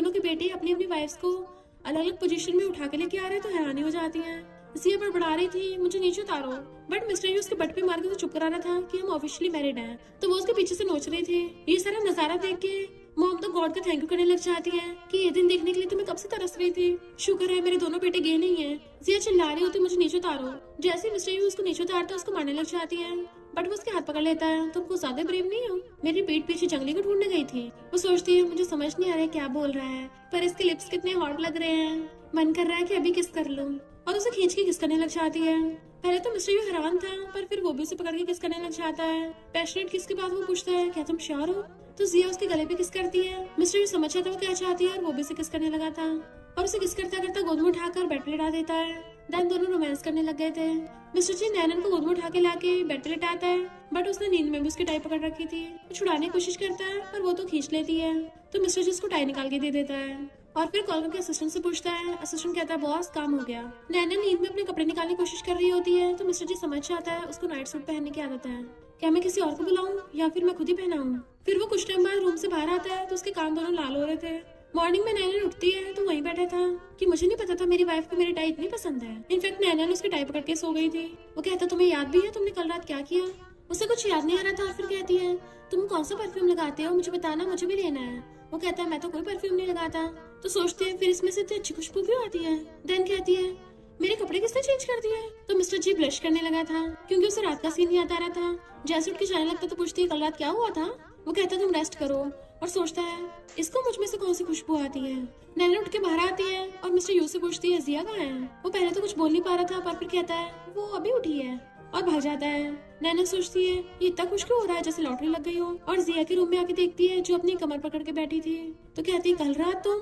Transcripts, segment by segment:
दोनों के बेटे अपनी अपनी वाइफ्स को अलग अलग पोजीशन में उठा के लेके आ रहे हैं तो हैरानी हो जाती है। जिया बड़बड़ा रही थी मुझे नीचे उतारो, बट मिस्टर यू उसके बट पे मार के तो चुप करा रहा था कि हम ऑफिशियली मैरिड हैं। तो वो उसके पीछे से नोच रही थी। ये सारा नजारा देख के मॉम तो गॉड का थैंक यू करने लग जाती है कि ये दिन देखने के लिए तो मैं कब से तरस रही थी। शुक्र है मेरे दोनों बेटे गे नहीं है। जिया चिल्ला रही होती मुझे नीचे उतारो। जैसे ही मिस्टर यू उसको नीचे उतारता है उसको मारने लग जाती है, बट वो उसके हाथ पकड़ लेता है। तुम कुछ ज्यादा ब्रेव नहीं हो। मेरी पीठ पीछे जंगली को ढूंढने गई थी। वो सोचती है मुझे समझ नहीं आ रहा है क्या बोल रहा है, पर इसके लिप्स कितने हॉट लग रहे हैं, मन कर रहा है कि अभी किस कर लूं, और उसे खींच के किस करने लग जाती है। पहले तो मिस्टर यू हैरान था, पर फिर वो भी उसे पकड़ के किस करने लग जाता है। पैशनेट किस के बाद वो पूछता है क्या तुम श्योर हो, तो जिया उसके गले पे किस करती है। मिस्टर यू समझ जाता वो क्या चाहती है और वो भी उसे किस करने लगा था, और उसे किस करता करता गोद में उठाकर बेड पे लिटा देता है। देन दोनों रोमांस करने लग गए थे। मिस्टर जी नैनन को गोद में उठा के लाके बेड पे लिटाता है, बट उसने नींद में भी उसकी टाई पकड़ रखी थी। वो छुड़ाने की कोशिश करता है पर वो तो खींच लेती है, तो मिस्टर जी उसको टाई निकाल के दे देता है और फिर कॉल करके असिस्टेंट से पूछता है। असिस्टेंट कहता है बॉस काम हो गया। नैनन नींद में अपने कपड़े निकालने की कोशिश कर रही होती है, तो मिस्टर जी समझ जाता है उसको नाइट सूट पहनने की आदत है। क्या मैं किसी और को बुलाऊं या फिर मैं खुद ही पहनाऊं। फिर वो कुछ टाइम बाद रूम से बाहर आता है तो उसके कान दोनों लाल हो रहे थे। मॉर्निंग में नैनन उठती है तो वहीं बैठा था कि मुझे नहीं पता था मेरी वाइफ को मेरी टाई इतनी पसंद है। इनफैक्ट नैनन उसकी टाई पकड़ के सो गई थी। वो कहता तुम्हें याद भी है तुमने कल रात क्या किया। उसे कुछ याद नहीं आ रहा था और फिर कहती है तुम कौन सा परफ्यूम लगाते हो मुझे बताना, मुझे भी लेना है। वो कहता है मैं तो कोई परफ्यूम नहीं लगाता। तो सोचती है फिर इसमें से इतनी अच्छी खुशबू क्यों आती है। देन कहती है मेरे कपड़े किसने चेंज कर दिए। तो मिस्टर जी ब्लश करने लगा था क्योंकि उसे रात का सीन याद आ रहा था। जैसे उठ के जाने लगता तो पूछती है कल रात क्या हुआ था। वो कहता तुम रेस्ट करो, और सोचता है इसको मुझ में से कौन सी खुशबू आती है। नैना उठ के बाहर आती है और मिस्टर यू से पूछती है जिया कहाँ है। वो पहले तो कुछ बोल नहीं पा रहा था पर फिर कहता है वो अभी उठी है और भाग जाता है। नैना सोचती है ये इतना खुश क्यों हो रहा है जैसे लॉटरी लग गई हो, और जिया के रूम में आके देखती है जो अपनी कमर पकड़ के बैठी थी। तो कहती है कल रात तुम।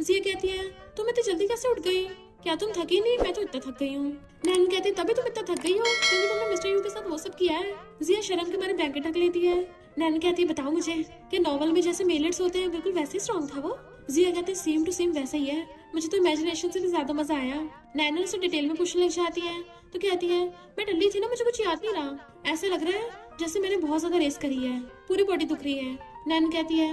जिया कहती है तुम इतनी जल्दी कैसे उठ गई, क्या तुम थकी नहीं, मैं तो इतना थक गई हूँ। नैन कहती है तभी तुम इतना थक गई हो क्योंकि तुमने मिस्टर यू के साथ वो सब किया है। जिया शर्म के मारे ब्लैंकेट ढक लेती है। नैन कहती है बताओ मुझे कि नॉवल में जैसे मेलेट्स होते हैं बिल्कुल वैसे ही स्ट्रॉन्ग था वो। जिया कहती है सेम टू सेम वैसा ही है, मुझे तो इमेजिनेशन से भी ज्यादा मजा आया। नैना उसे डिटेल में पूछने लग जाती है तो कहती है मैं डल्ली थी ना, मुझे कुछ याद नहीं रहा, ऐसा लग रहा है जैसे मैंने बहुत ज्यादा रेस करी है, पूरी बॉडी दुख रही है। नैन कहती है